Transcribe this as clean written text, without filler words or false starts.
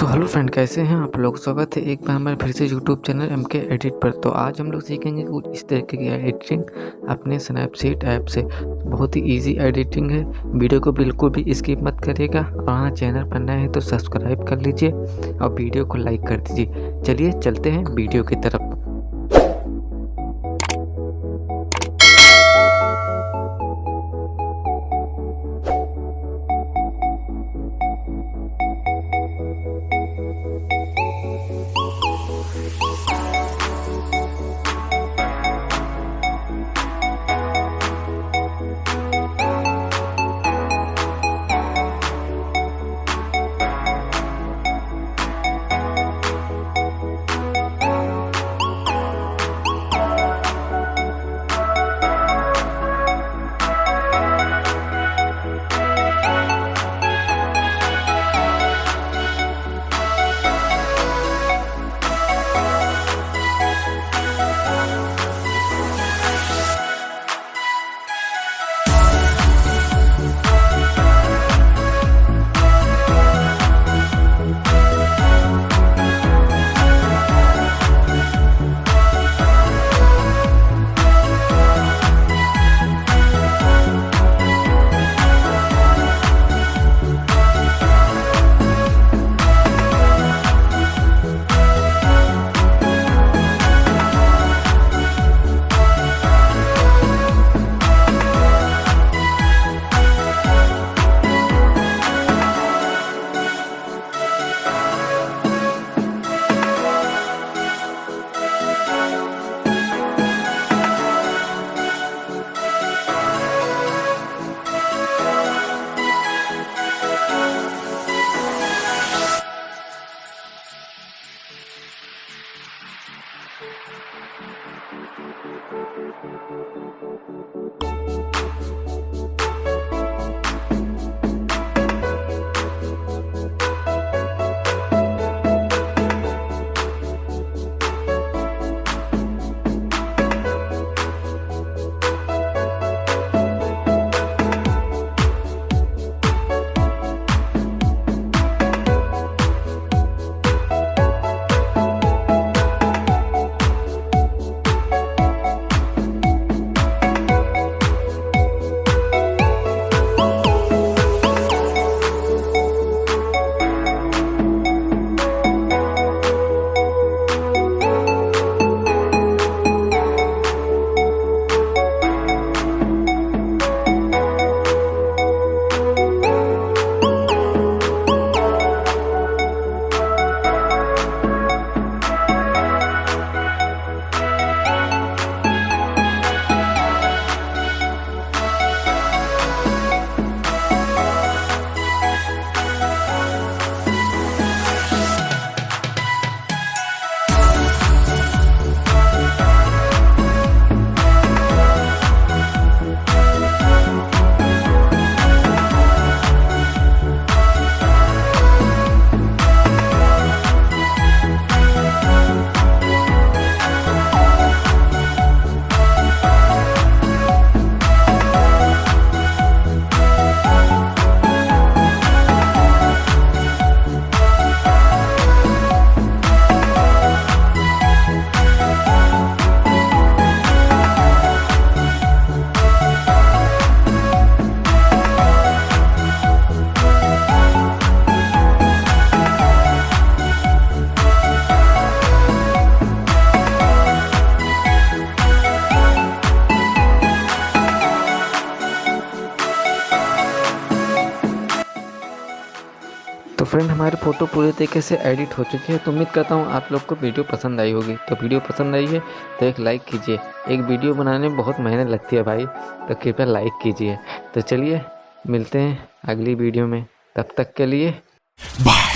So hello friend, कैसे हैं आप लोग। स्वागत है एक बार हमारे फिर से यूट्यूब चैनल MK एडिट पर। तो आज हम लोग सीखेंगे कुछ इस तरीके की एडिटिंग अपने स्नैपसीड ऐप से। बहुत ही इजी एडिटिंग है। वीडियो को बिल्कुल भी स्किप मत करिएगा और हाँ, चैनल पर नए हैं तो सब्सक्राइब कर लीजिए और वीडियो को लाइक कर दीजिए। चलिए चलते हैं वीडियो की तरफ। तो फ्रेंड, हमारी फ़ोटो पूरी तरीके से एडिट हो चुकी है। तो उम्मीद करता हूँ आप लोग को वीडियो पसंद आई होगी। तो वीडियो पसंद आई है तो एक लाइक कीजिए। एक वीडियो बनाने में बहुत मेहनत लगती है भाई, तो कृपया लाइक कीजिए। तो चलिए मिलते हैं अगली वीडियो में, तब तक के लिए बाय।